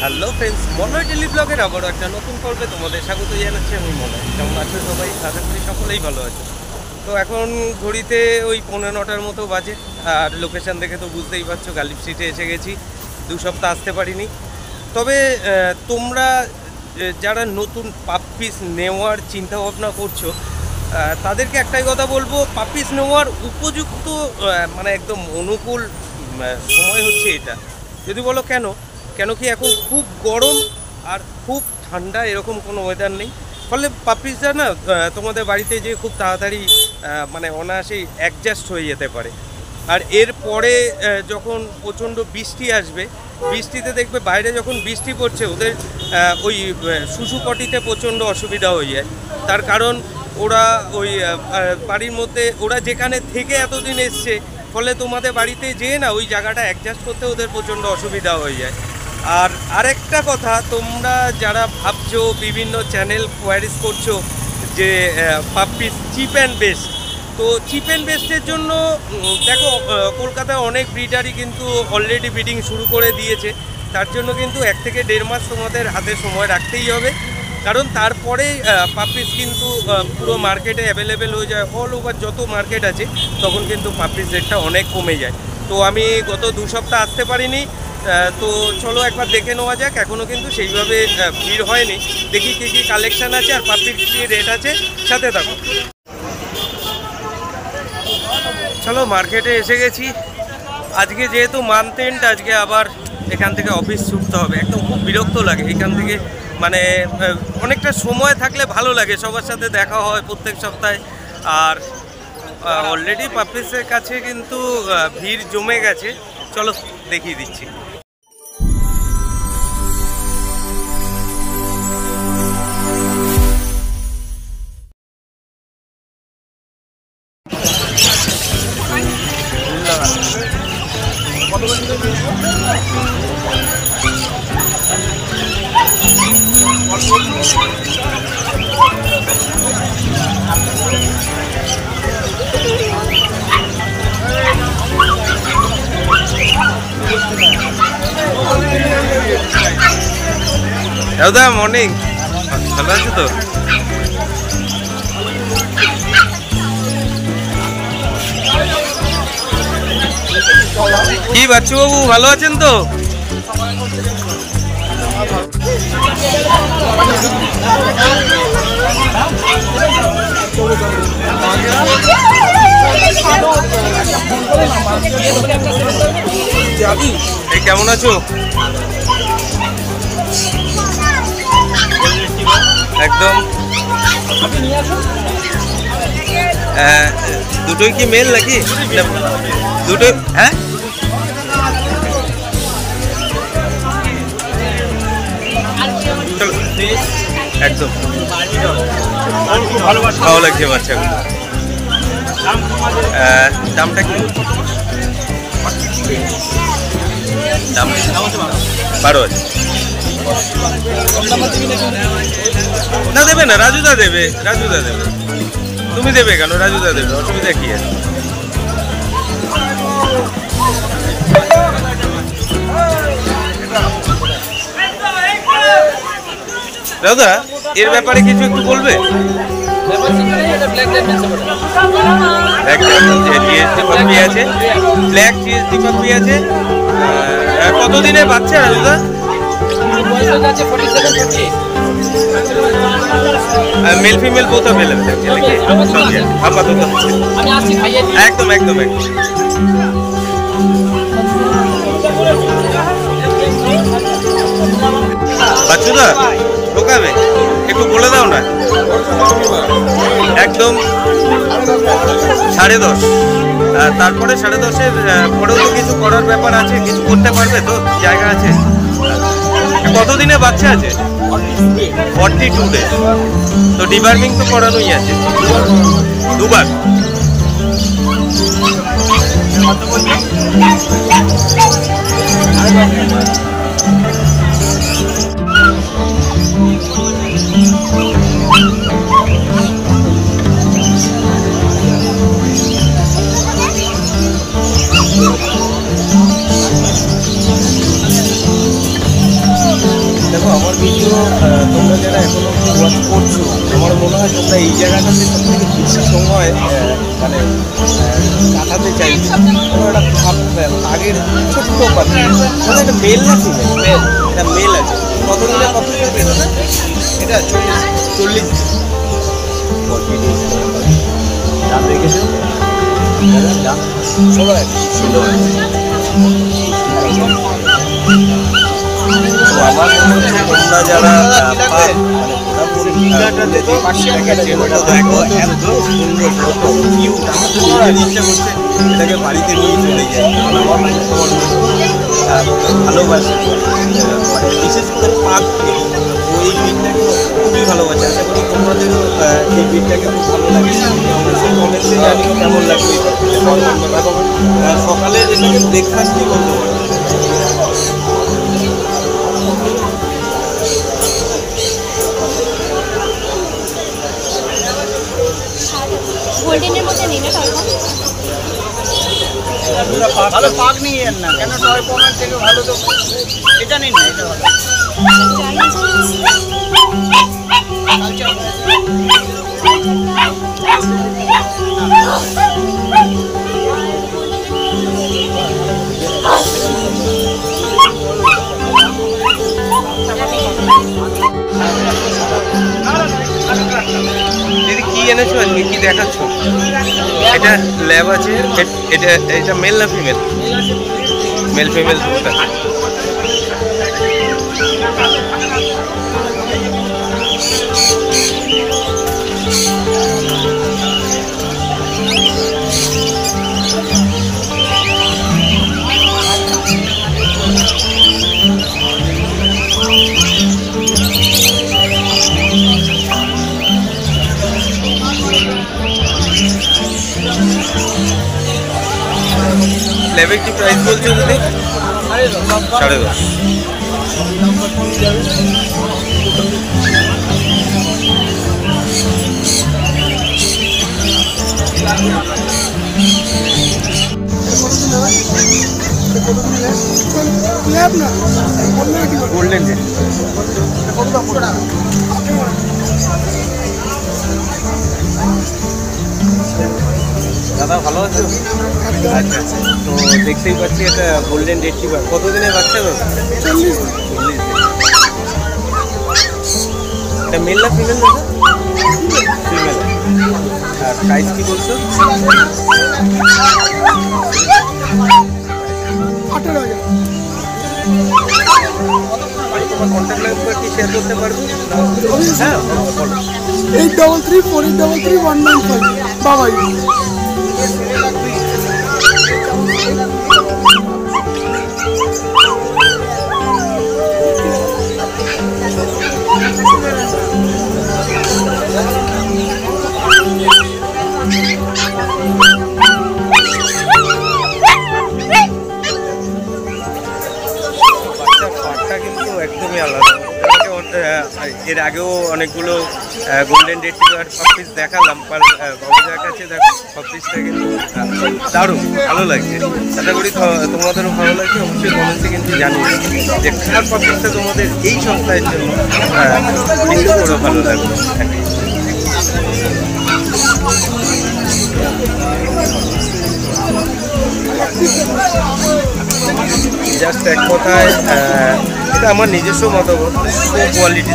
Hello friends, Malay daily ব্লগের আবারও একটা নতুন পর্বে তোমাদের স্বাগত জানাচ্ছি। আমি মলয়। কেমন আছো সবাই? আশা করি সকলেই ভালো আছে। তো এখন ঘড়িতে ওই 9:15টার মতো বাজে, আর লোকেশান দেখে তো বুঝতেই পারছো গালিব স্ট্রিটে এসে গেছি। 2 সপ্তাহ আসতে পারিনি। তবে তোমরা যারা নতুন পাপ্পিস নেওয়ার চিন্তাভাবনা করছো, তাদেরকে একটাই কথা বলবো, পাপ্পিস নেওয়ার উপযুক্ত মানে একদম অনুকূল সময় হচ্ছে এটা। যদি বলো কেন কি এখন খুব গরম আর খুব ঠান্ডা, এরকম কোনো ওয়েদার নেই। ফলে পাপ্পিসরা না তোমাদের বাড়িতে যে খুব তাড়াতাড়ি মানে অনায়াসেই অ্যাডজাস্ট হয়ে যেতে পারে। আর এরপরে যখন প্রচণ্ড বৃষ্টি আসবে, বৃষ্টিতে দেখবে বাইরে যখন বৃষ্টি পড়ছে ওদের ওই শুশুপটিতে প্রচণ্ড অসুবিধা হয়ে যায়। তার কারণ ওরা ওই বাড়ির মধ্যে ওরা যেখানে থেকে এতদিন এসছে, ফলে তোমাদের বাড়িতে যেয়ে না ওই জায়গাটা অ্যাডজাস্ট করতে ওদের প্রচণ্ড অসুবিধা হয়ে যায়। আর আরেকটা কথা, তোমরা যারা ভাবছো বিভিন্ন চ্যানেল কোয়ারিজ করছো যে পাপ্পিস চিপ অ্যান্ড বেস্ট, তো চিপ অ্যান্ড বেস্টের জন্য দেখো কলকাতায় অনেক ব্রিডারই কিন্তু অলরেডি ব্রিডিং শুরু করে দিয়েছে। তার জন্য কিন্তু 1 থেকে 1.5 মাস তোমাদের হাতে সময় রাখতেই হবে, কারণ তারপরেই পাপ্পিস কিন্তু পুরো মার্কেটে অ্যাভেলেবেল হয়ে যায়। অল ওভার যত মার্কেট আছে তখন কিন্তু পাপ্পিস রেটটা অনেক কমে যায়। তো আমি গত 2 সপ্তাহ আসতে পারিনি, তো চলো একবার দেখে নেওয়া যাক। এখনও কিন্তু সেইভাবে ভিড় হয়নি। দেখি কী কী কালেকশান আছে আর পাপ্পির কী রেট আছে, সাথে থাকো। চলো মার্কেটে এসে গেছি। আজকে যেহেতু মান্থ এন্ড, আজকে আবার এখান থেকে অফিস ছুটতে হবে। একদম খুব বিরক্ত লাগে এখান থেকে, মানে অনেকটা সময় থাকলে ভালো লাগে, সবার সাথে দেখা হয় প্রত্যেক সপ্তাহে। আর অলরেডি পাপ্পিসের কাছে কিন্তু ভিড় জমে গেছে। চলো দেখিয়ে দিচ্ছি। দাদা মর্নিং, ভালো আছো তো? কি বাচ্চু বাবু, ভালো আছেন তো? এই কেমন আছো? একদম। দুটোই কি মেল নাকি? দুটোই, হ্যাঁ একদম ভালো লাগছে বাচ্চাগুলো। দামটা কি? দাম 12,000। না দেবে না, রাজুদা দেবে, রাজুদা দেবে। তুমি দেবে কেন? রাজুদা দেবে, অসুবিধা কি আছে? দাদা এর ব্যাপারে কিছু একটু বলবে? জিএসডি আছে, ব্ল্যাক জিএসডি পাপ্পি আছে। কতদিনের বাচ্চা রাজুদা? মেল ফিমেল বোথ अवेलेबल है কি আপাতত? একদম একদম একদম। বাচ্চুদা ঢোকাবে, একটু বলে দাও না। একদম 10.5। তারপরে 10.5-এর পরেও তো কিছু করার ব্যাপার আছে, কিছু করতে পারবে তো? জায়গা আছে? কতদিনে বাচ্চা আছে? 42 ডেজ। তো ডিবার্মিং তো করানোই আছে 2বার। তোমরা যারা এখনো ওয়াচ করছো, আমার মনে হয় তোমরা এই জায়গাটাতে সবথেকে বেশি সময় মানে কাটাতে চাইছো। একটা আগের ছোট্ট পাখি, মানে একটা মেল না ফিমেল? মেল, এটা মেল আছে। কতদিনে কত বেরো না? এটা 40 দাম রেখেছে 16 আমার মনে হচ্ছে তোমরা যারা এটাকে বাড়িতে নিয়ে চলে যায়। আমার ভালোবাসে, মানে বিশেষ করে পাখকে, ওই বিটটাকে খুবই ভালোবাসে। আশা করি তোমাদেরও এই বিটটাকে খুব ভালো লাগে। অবশ্যই কমেন্টে জানিও কেমন লাগবে এই পাখিটা। এবং সকালে এটাকে ব্রেকফাস্টই করতে পারো। গোল্ডেনের মধ্যে নেই না ভালো পাক নিয়ে যান না, কেন টয় পমের থেকে ভালো তো এটা নিন না, এটা ভালো। দিদি কি এনেছো আজকে, কি দেখাচ্ছ? এটা ল্যাব আছে, এটা এটা মেল না ফিমেল? মেল ফিমেল দুটো। ল্যাবে কি প্রাইস বলছো দিদি? 10.5। গোল্ডেন যে দাদা ভালো আছো? আচ্ছা, তো দেখতেই পাচ্ছি এটা গোল্ডেন রিট্রিভার। কতদিনের বাচ্চা দাদা? 40 দিন। এটা মেল না ফিমেল দাদা? ফিমেল। আর প্রাইস কি বলছো? 18,000। তোমার কন্ট্যাক্ট নাম্বার কি শেয়ার করতে পারবে? হ্যাঁ, 8338331995 বাবাই। একদমই আলাদা। এর আগেও অনেকগুলো গোল্ডেন রিট্রিভার পাপিস দেখালাম, বাবুদের কাছে দেখো পাপিসটা কিন্তু দারুণ ভালো লাগছে। আশা করি তোমাদেরও ভালো লাগছে। অবশ্যই কমেন্টে কিন্তু জানিও যে কার পাপিসটা তোমাদের এই সপ্তাহের জন্য বিশেষ করে ভালো লাগবে। জাস্ট এক কথায় এটা আমার নিজস্ব মতামত, কোয়ালিটি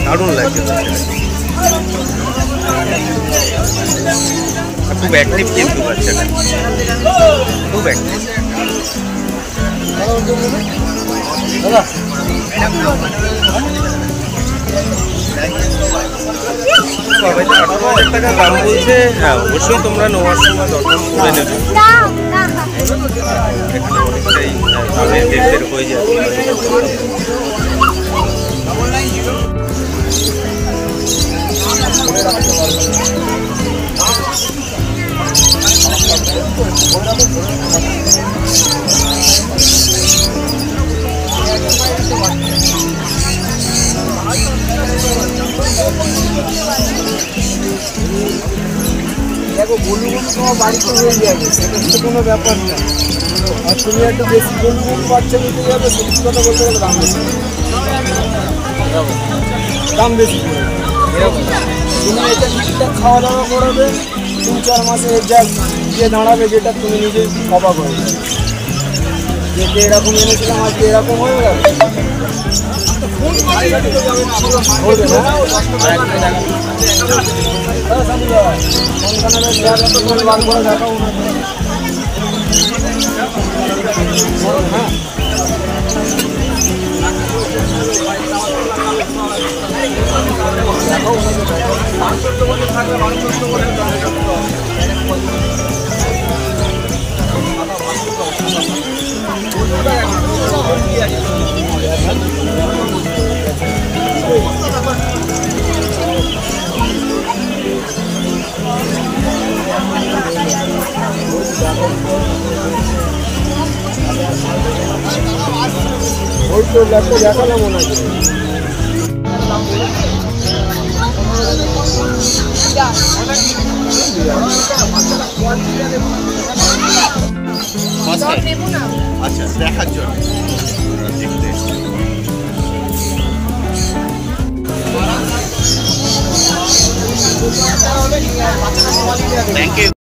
দারুণ লাগছে। খুব অ্যাক্টিভ কিন্তু বাচ্চাটা, খুব অ্যাক্টিভ। সবাই তো 18,000 টাকা দাম বলছে। হ্যাঁ, অবশ্যই তোমরা নেওয়ার সময় দরদাম করে নেবে। এখানে অনেকটাই দামের দেড় হয়ে যায়। দেখো বলু বলু তোমার বাড়িতে হয়ে যাবে, সেটা তো কোনো ব্যাপার না। আর তুমি একটা বেশি বলু বলু বাচ্চা নিতে যাবে, সত্যি কথা বলতে গেলে দাম বেশি। দাম বেশি করে এরকম তুমি এটা ঠিকঠাক খাওয়া দাওয়া করাবে 3-4 মাসে যা গিয়ে দাঁড়াবে, যেটা তুমি নিজে অবাক হয়ে যাবে যে এরকম এনেছিলাম আজকে এরকম হয়ে গেল। ওই তো ল্যাপটপ দেখালে মনে হচ্ছে আচ্ছা দেখার জন্য দেখতে থ্যাংক ইউ।